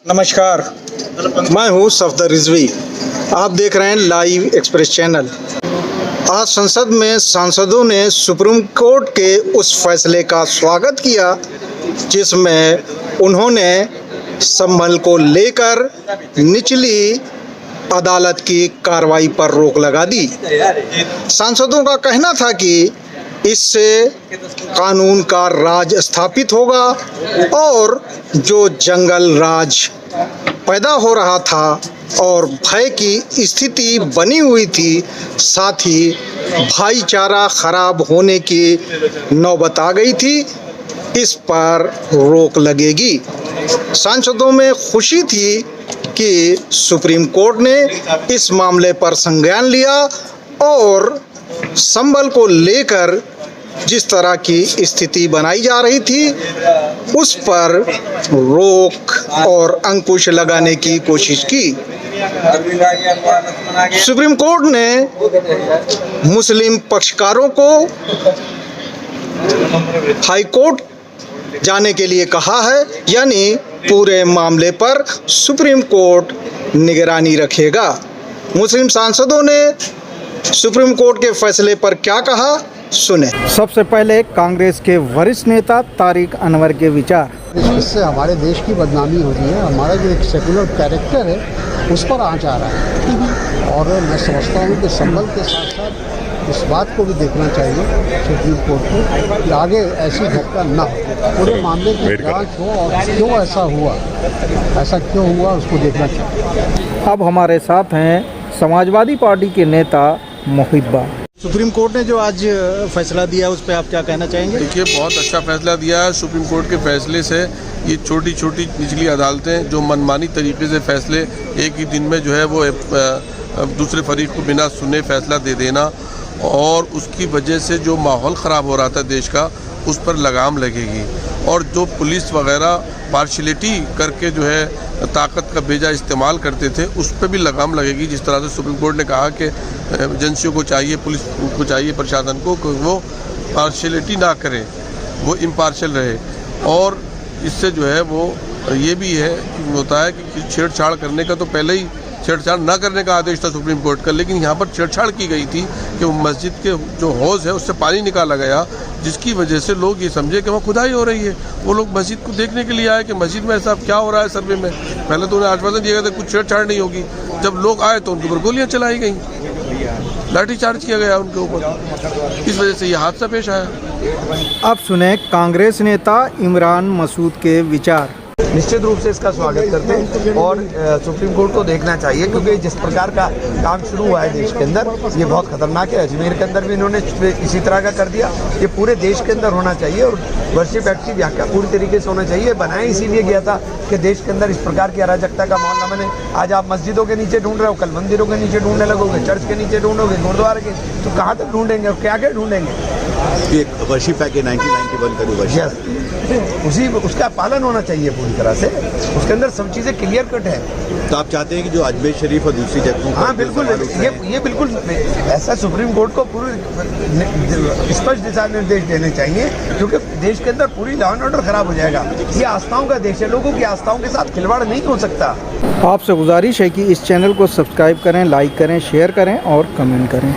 नमस्कार, मैं हूं सफदर रिजवी। आप देख रहे हैं लाइव एक्सप्रेस चैनल। आज संसद में सांसदों ने सुप्रीम कोर्ट के उस फैसले का स्वागत किया जिसमें उन्होंने संभल को लेकर निचली अदालत की कार्रवाई पर रोक लगा दी। सांसदों का कहना था कि इससे कानून का राज स्थापित होगा और जो जंगल राज पैदा हो रहा था और भय की स्थिति बनी हुई थी, साथ ही भाईचारा खराब होने की नौबत आ गई थी, इस पर रोक लगेगी। सांसदों में खुशी थी कि सुप्रीम कोर्ट ने इस मामले पर संज्ञान लिया और संभल को लेकर जिस तरह की स्थिति बनाई जा रही थी उस पर रोक और अंकुश लगाने की कोशिश की। सुप्रीम कोर्ट ने मुस्लिम पक्षकारों को हाई कोर्ट जाने के लिए कहा है, यानी पूरे मामले पर सुप्रीम कोर्ट निगरानी रखेगा। मुस्लिम सांसदों ने सुप्रीम कोर्ट के फैसले पर क्या कहा, सुने। सबसे पहले कांग्रेस के वरिष्ठ नेता तारिक अनवर के विचार। इससे हमारे देश की बदनामी हो रही है, हमारा जो एक सेकुलर कैरेक्टर है उस पर आँच आ रहा है। और मैं समझता हूँ कि संभल के साथ साथ इस बात को भी देखना चाहिए सुप्रीम कोर्ट को कि आगे ऐसी घटना न हो, पूरे मामले की जांच हो और क्यों ऐसा क्यों हुआ उसको देखना चाहिए। अब हमारे साथ हैं समाजवादी पार्टी के नेता मुहिब्बा। सुप्रीम कोर्ट ने जो आज फैसला दिया उस पर आप क्या कहना चाहेंगे? देखिए, बहुत अच्छा फैसला दिया है। सुप्रीम कोर्ट के फैसले से ये छोटी छोटी निचली अदालतें जो मनमानी तरीके से फैसले एक ही दिन में जो है वो दूसरे फरीक को बिना सुने फैसला दे देना, और उसकी वजह से जो माहौल ख़राब हो रहा था देश का, उस पर लगाम लगेगी। और जो पुलिस वगैरह पार्शलिटी करके जो है ताकत का बेजा इस्तेमाल करते थे, उस पर भी लगाम लगेगी। जिस तरह से सुप्रीम कोर्ट ने कहा कि एजेंसियों को चाहिए, पुलिस को चाहिए, प्रशासन को, कि वो पार्शलिटी ना करे, वो इम्पार्शल रहे। और इससे जो है वो ये भी है कि होता है कि छेड़छाड़ करने का तो पहले ही छेड़छाड़ न करने का आदेश था सुप्रीम कोर्ट का, लेकिन यहाँ पर छेड़छाड़ की गई थी कि वो मस्जिद के जो हौज़ है उससे पानी निकाला गया, जिसकी वजह से लोग ये समझे कि वहाँ खुदाई हो रही है। वो लोग मस्जिद को देखने के लिए आए कि मस्जिद में ऐसा क्या हो रहा है सर्वे में। पहले तो उन्हें आश्वासन दिया गया था कुछ छेड़छाड़ नहीं होगी। जब लोग आए तो उनके ऊपर गोलियाँ चलाई गई, लाठीचार्ज किया गया उनके ऊपर। इस वजह से ये हादसा पेश आया। अब सुने कांग्रेस नेता इमरान मसूद के विचार। निश्चित रूप से इसका स्वागत करते हैं और सुप्रीम कोर्ट को देखना चाहिए, क्योंकि जिस प्रकार का काम शुरू हुआ है देश के अंदर, ये बहुत खतरनाक है। अजमेर के अंदर भी इन्होंने इसी तरह का कर दिया। ये पूरे देश के अंदर होना चाहिए और वर्शिप एक्ट की व्याख्या पूरी तरीके से होना चाहिए। बनाया इसीलिए गया था कि देश के अंदर इस प्रकार की अराजकता का माहौल न बने। आज आप मस्जिदों के नीचे ढूंढ रहे हो, कल मंदिरों के नीचे ढूंढने लगोगे, चर्च के नीचे ढूंढोगे, गुरुद्वारे के, तो कहाँ तक ढूंढेंगे और क्या क्या ढूंढेंगे? वर्शिप एक्ट 1991 का जो वर्शिप उसी उसका पालन होना चाहिए पूरी तरह से। उसके अंदर सब चीज़ें क्लियर कट है। तो आप चाहते हैं कि जो अजमेर शरीफ और दूसरी जगहों, हाँ बिल्कुल, ये बिल्कुल ऐसा सुप्रीम कोर्ट को पूरी स्पष्ट दिशा निर्देश देने चाहिए, क्योंकि देश के अंदर पूरी लॉ एंड ऑर्डर खराब हो जाएगा। ये आस्थाओं का देश है, लोगों की आस्थाओं के साथ खिलवाड़ नहीं हो सकता। आपसे गुजारिश है कि इस चैनल को सब्सक्राइब करें, लाइक करें, शेयर करें और कमेंट करें।